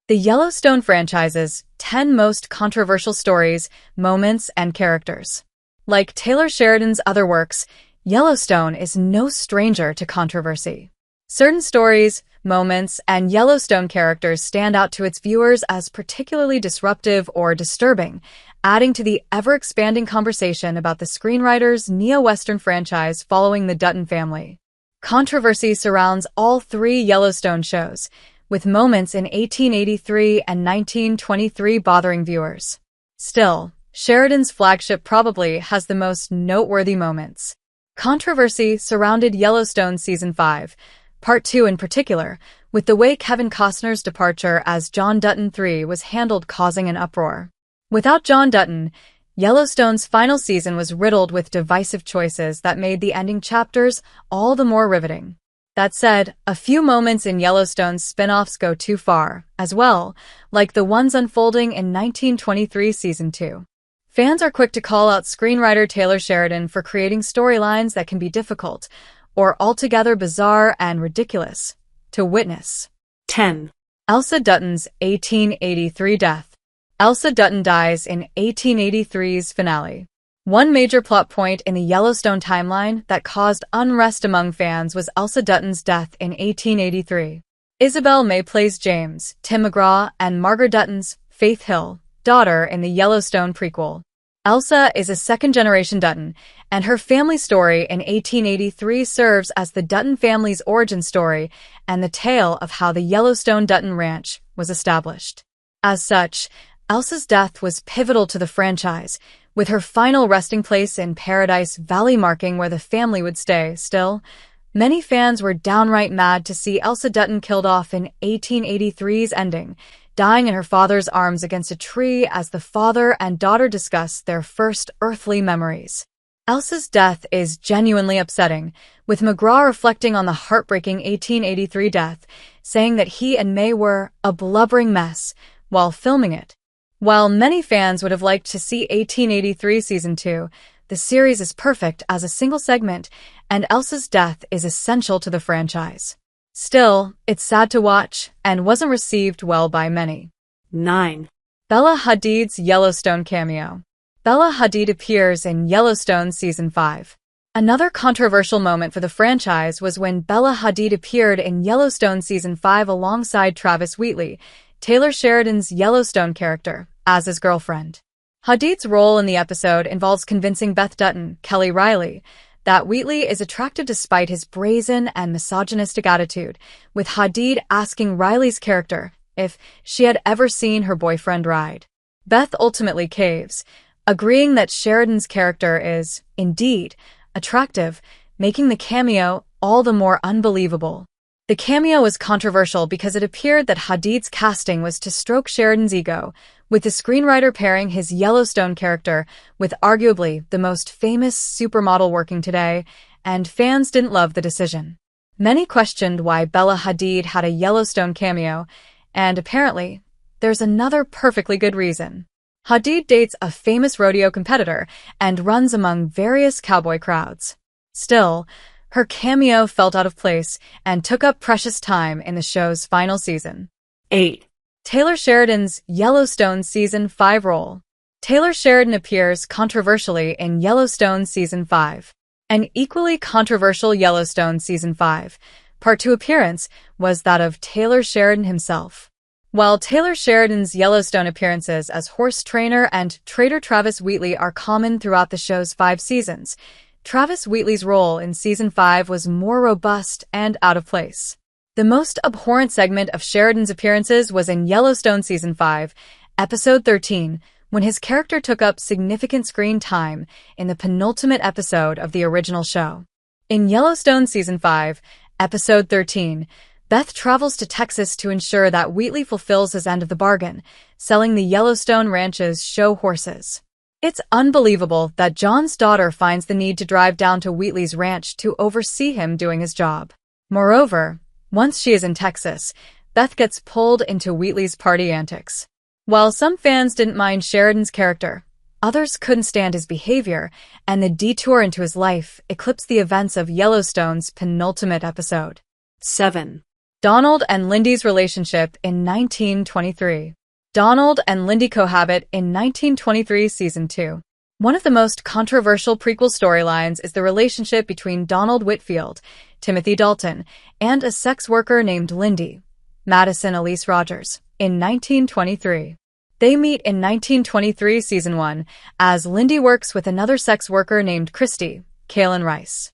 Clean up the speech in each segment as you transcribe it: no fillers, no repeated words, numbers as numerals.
The Yellowstone franchise's 10 most controversial stories, moments, and characters. Like Taylor Sheridan's other works, Yellowstone is no stranger to controversy. Certain stories, moments, and Yellowstone characters stand out to its viewers as particularly disruptive or disturbing, adding to the ever-expanding conversation about the screenwriter's neo-Western franchise following the Dutton family. Controversy surrounds all three Yellowstone shows, with moments in 1883 and 1923 bothering viewers. Still, Sheridan's flagship probably has the most noteworthy moments. Controversy surrounded Yellowstone Season 5, Part 2 in particular, with the way Kevin Costner's departure as John Dutton III was handled causing an uproar. Without John Dutton, Yellowstone's final season was riddled with divisive choices that made the ending chapters all the more riveting. That said, a few moments in Yellowstone's spin-offs go too far, as well, like the ones unfolding in 1923 Season 2. Fans are quick to call out screenwriter Taylor Sheridan for creating storylines that can be difficult, or altogether bizarre and ridiculous, to witness. 10. Elsa Dutton's 1883 death. Elsa Dutton dies in 1883's finale. One major plot point in the Yellowstone timeline that caused unrest among fans was Elsa Dutton's death in 1883. Isabel May plays James, Tim McGraw, and Margaret Dutton's, Faith Hill, daughter in the Yellowstone prequel. Elsa is a second-generation Dutton, and her family story in 1883 serves as the Dutton family's origin story and the tale of how the Yellowstone Dutton Ranch was established. As such, Elsa's death was pivotal to the franchise, with her final resting place in Paradise Valley marking where the family would stay. Still, many fans were downright mad to see Elsa Dutton killed off in 1883's ending, dying in her father's arms against a tree as the father and daughter discuss their first earthly memories. Elsa's death is genuinely upsetting, with McGraw reflecting on the heartbreaking 1883 death, saying that he and May were a blubbering mess while filming it. While many fans would have liked to see 1883 Season 2, the series is perfect as a single segment, and Elsa's death is essential to the franchise. Still, it's sad to watch, and wasn't received well by many. 9. Bella Hadid's Yellowstone cameo. Bella Hadid appears in Yellowstone Season 5. Another controversial moment for the franchise was when Bella Hadid appeared in Yellowstone Season 5 alongside Travis Wheatley, Taylor Sheridan's Yellowstone character, as his girlfriend. Hadid's role in the episode involves convincing Beth Dutton, Kelly Riley, that Wheatley is attractive despite his brazen and misogynistic attitude, with Hadid asking Riley's character if she had ever seen her boyfriend ride. Beth ultimately caves, agreeing that Sheridan's character is, indeed, attractive, making the cameo all the more unbelievable. The cameo was controversial because it appeared that Hadid's casting was to stroke Sheridan's ego, with the screenwriter pairing his Yellowstone character with arguably the most famous supermodel working today, and fans didn't love the decision. Many questioned why Bella Hadid had a Yellowstone cameo, and apparently, there's another perfectly good reason. Hadid dates a famous rodeo competitor and runs among various cowboy crowds. Still, her cameo felt out of place and took up precious time in the show's final season. 8. Taylor Sheridan's Yellowstone Season 5 role. Taylor Sheridan appears controversially in Yellowstone Season 5. An equally controversial Yellowstone Season 5 Part 2 appearance was that of Taylor Sheridan himself. While Taylor Sheridan's Yellowstone appearances as horse trainer and trader Travis Wheatley are common throughout the show's 5 seasons, Travis Wheatley's role in Season 5 was more robust and out of place. The most abhorrent segment of Sheridan's appearances was in Yellowstone Season 5, Episode 13, when his character took up significant screen time in the penultimate episode of the original show. In Yellowstone Season 5, Episode 13, Beth travels to Texas to ensure that Wheatley fulfills his end of the bargain, selling the Yellowstone Ranch's show horses. It's unbelievable that John's daughter finds the need to drive down to Wheatley's ranch to oversee him doing his job. Moreover, once she is in Texas, Beth gets pulled into Wheatley's party antics. While some fans didn't mind Sheridan's character, others couldn't stand his behavior, and the detour into his life eclipsed the events of Yellowstone's penultimate episode. 7. Donald and Lindy's relationship in 1923. Donald and Lindy cohabit in 1923 Season 2. One of the most controversial prequel storylines is the relationship between Donald Whitfield, Timothy Dalton, and a sex worker named Lindy, Madison Elise Rogers, in 1923. They meet in 1923 Season 1 as Lindy works with another sex worker named Christy, Kaylin Rice.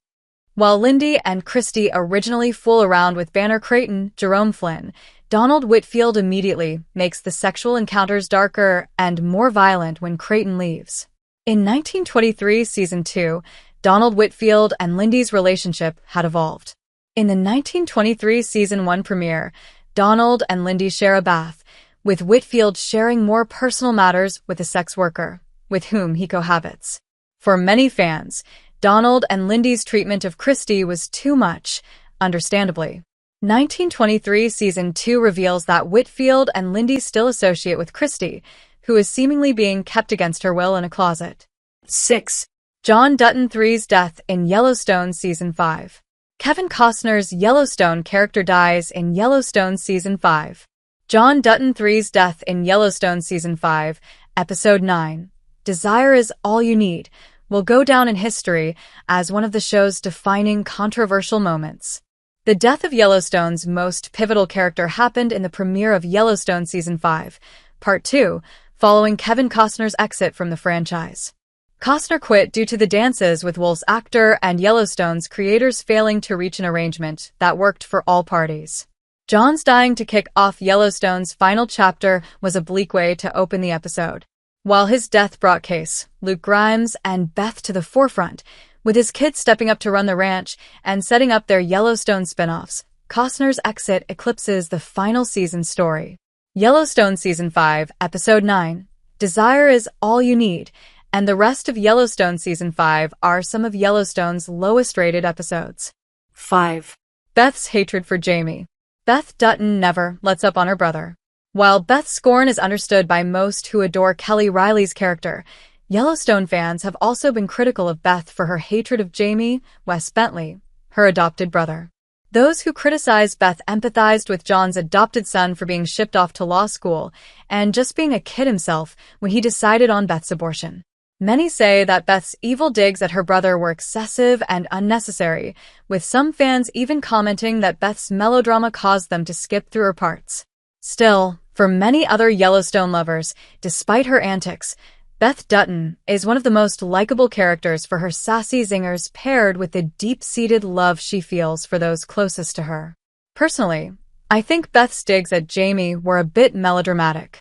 While Lindy and Christy originally fool around with Banner Creighton, Jerome Flynn, Donald Whitfield immediately makes the sexual encounters darker and more violent when Creighton leaves. In 1923 Season 2, Donald Whitfield and Lindy's relationship had evolved. In the 1923 Season 1 premiere, Donald and Lindy share a bath, with Whitfield sharing more personal matters with a sex worker, with whom he cohabits. For many fans, Donald and Lindy's treatment of Christy was too much, understandably. 1923 Season 2 reveals that Whitfield and Lindy still associate with Christy, who is seemingly being kept against her will in a closet. 6. John Dutton III's death in Yellowstone Season 5. Kevin Costner's Yellowstone character dies in Yellowstone Season 5. John Dutton III's death in Yellowstone Season 5, Episode 9, Desire is All You Need, will go down in history as one of the show's defining controversial moments. The death of Yellowstone's most pivotal character happened in the premiere of Yellowstone Season 5, Part 2, following Kevin Costner's exit from the franchise. Costner quit due to the dances with Wolf's actor and Yellowstone's creators failing to reach an arrangement that worked for all parties. John's dying to kick off Yellowstone's final chapter was a bleak way to open the episode. While his death brought Case, Luke Grimes, and Beth to the forefront, with his kids stepping up to run the ranch and setting up their Yellowstone spin-offs, Costner's exit eclipses the final season story. Yellowstone Season 5, Episode 9, Desire is All You Need, and the rest of Yellowstone Season 5 are some of Yellowstone's lowest-rated episodes. 5. Beth's hatred for Jamie. Beth Dutton never lets up on her brother. While Beth's scorn is understood by most who adore Kelly Riley's character, Yellowstone fans have also been critical of Beth for her hatred of Jamie, Wes Bentley, her adopted brother. Those who criticize Beth empathized with John's adopted son for being shipped off to law school and just being a kid himself when he decided on Beth's abortion. Many say that Beth's evil digs at her brother were excessive and unnecessary, with some fans even commenting that Beth's melodrama caused them to skip through her parts. Still, for many other Yellowstone lovers, despite her antics, Beth Dutton is one of the most likable characters for her sassy zingers paired with the deep-seated love she feels for those closest to her. Personally, I think Beth's digs at Jamie were a bit melodramatic.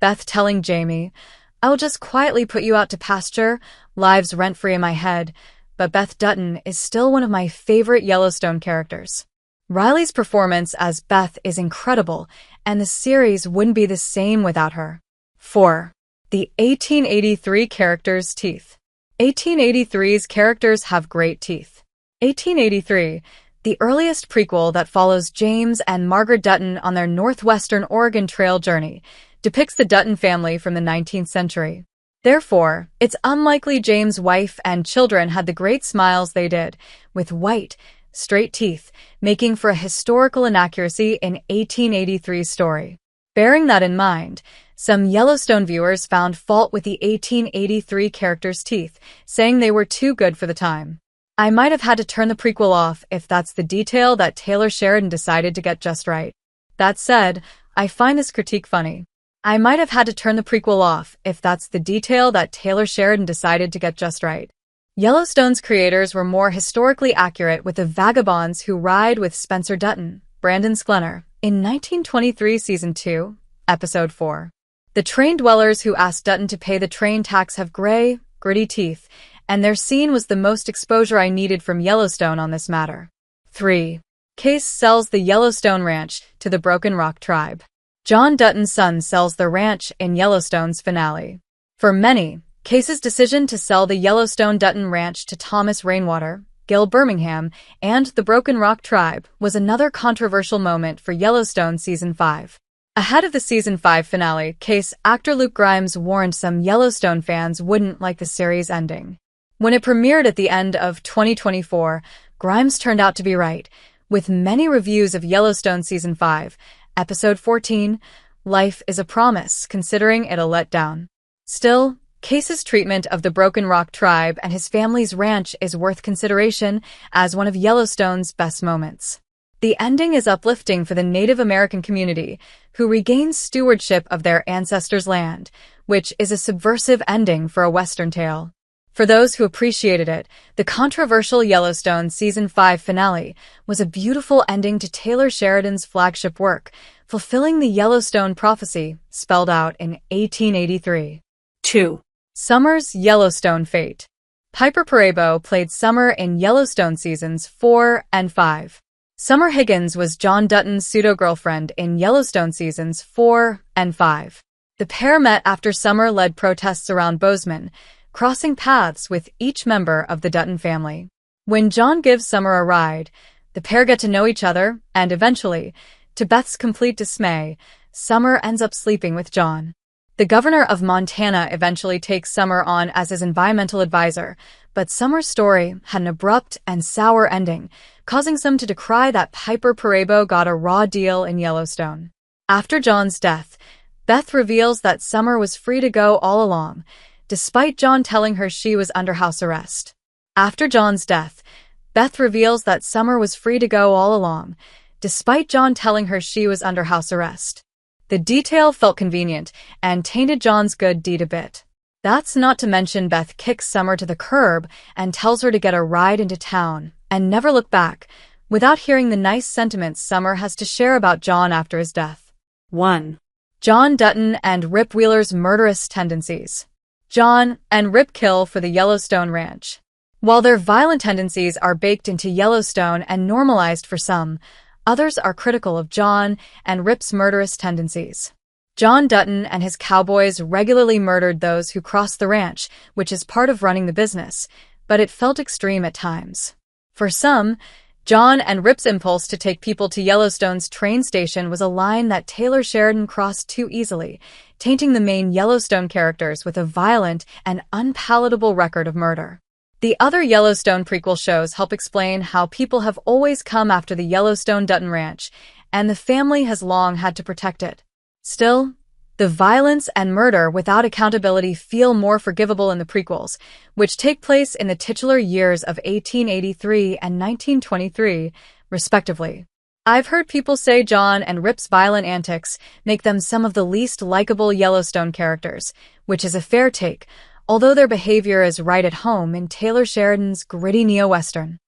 Beth telling Jamie, "I'll just quietly put you out to pasture," lives rent-free in my head, but Beth Dutton is still one of my favorite Yellowstone characters. Riley's performance as Beth is incredible, and the series wouldn't be the same without her. 4. The 1883 characters' teeth. 1883's characters have great teeth. 1883, the earliest prequel that follows James and Margaret Dutton on their northwestern Oregon Trail journey, depicts the Dutton family from the 19th century. Therefore, it's unlikely James' wife and children had the great smiles they did, with white, straight teeth, making for a historical inaccuracy in 1883's story. Bearing that in mind, some Yellowstone viewers found fault with the 1883 characters' teeth, saying they were too good for the time. I might have had to turn the prequel off if that's the detail that Taylor Sheridan decided to get just right. That said, I find this critique funny. I might have had to turn the prequel off if that's the detail that Taylor Sheridan decided to get just right. Yellowstone's creators were more historically accurate with the vagabonds who ride with Spencer Dutton, Brandon Sklenar, in 1923 Season 2, Episode 4. The train dwellers who asked Dutton to pay the train tax have gray, gritty teeth, and their scene was the most exposure I needed from Yellowstone on this matter. 3. Case sells the Yellowstone Ranch to the Broken Rock Tribe. John Dutton's son sells the ranch in Yellowstone's finale. For many, Case's decision to sell the Yellowstone Dutton Ranch to Thomas Rainwater, Gil Birmingham, and the Broken Rock Tribe was another controversial moment for Yellowstone Season 5. Ahead of the Season 5 finale, Case actor Luke Grimes warned some Yellowstone fans wouldn't like the series ending. When it premiered at the end of 2024, Grimes turned out to be right, With many reviews of Yellowstone Season 5, Episode 14, Life is a Promise, considering it a letdown. Still, Case's treatment of the Broken Rock tribe and his family's ranch is worth consideration as one of Yellowstone's best moments. The ending is uplifting for the Native American community, who regains stewardship of their ancestors' land, which is a subversive ending for a Western tale. For those who appreciated it, the controversial Yellowstone Season 5 finale was a beautiful ending to Taylor Sheridan's flagship work, fulfilling the Yellowstone prophecy spelled out in 1883. 2. Summer's Yellowstone fate. Piper Perabo played Summer in Yellowstone Seasons 4 and 5. Summer Higgins was John Dutton's pseudo-girlfriend in Yellowstone Seasons 4 and 5. The pair met after Summer led protests around Bozeman, crossing paths with each member of the Dutton family. When John gives Summer a ride, the pair get to know each other, and eventually, to Beth's complete dismay, Summer ends up sleeping with John. The governor of Montana eventually takes Summer on as his environmental advisor, but Summer's story had an abrupt and sour ending, causing some to decry that Piper Perabo got a raw deal in Yellowstone. After John's death, Beth reveals that Summer was free to go all along, despite John telling her she was under house arrest. After John's death, Beth reveals that Summer was free to go all along, despite John telling her she was under house arrest. The detail felt convenient and tainted John's good deed a bit. That's not to mention Beth kicks Summer to the curb and tells her to get a ride into town and never look back, without hearing the nice sentiments Summer has to share about John after his death. 1. John Dutton and Rip Wheeler's murderous tendencies. John and Rip kill for the Yellowstone Ranch. While their violent tendencies are baked into Yellowstone and normalized for some, others are critical of John and Rip's murderous tendencies. John Dutton and his cowboys regularly murdered those who crossed the ranch, which is part of running the business, but it felt extreme at times. For some, John and Rip's impulse to take people to Yellowstone's train station was a line that Taylor Sheridan crossed too easily, tainting the main Yellowstone characters with a violent and unpalatable record of murder. The other Yellowstone prequel shows help explain how people have always come after the Yellowstone Dutton Ranch, and the family has long had to protect it. Still, the violence and murder without accountability feel more forgivable in the prequels, which take place in the titular years of 1883 and 1923, respectively. I've heard people say John and Rip's violent antics make them some of the least likable Yellowstone characters, which is a fair take, although their behavior is right at home in Taylor Sheridan's gritty neo-western.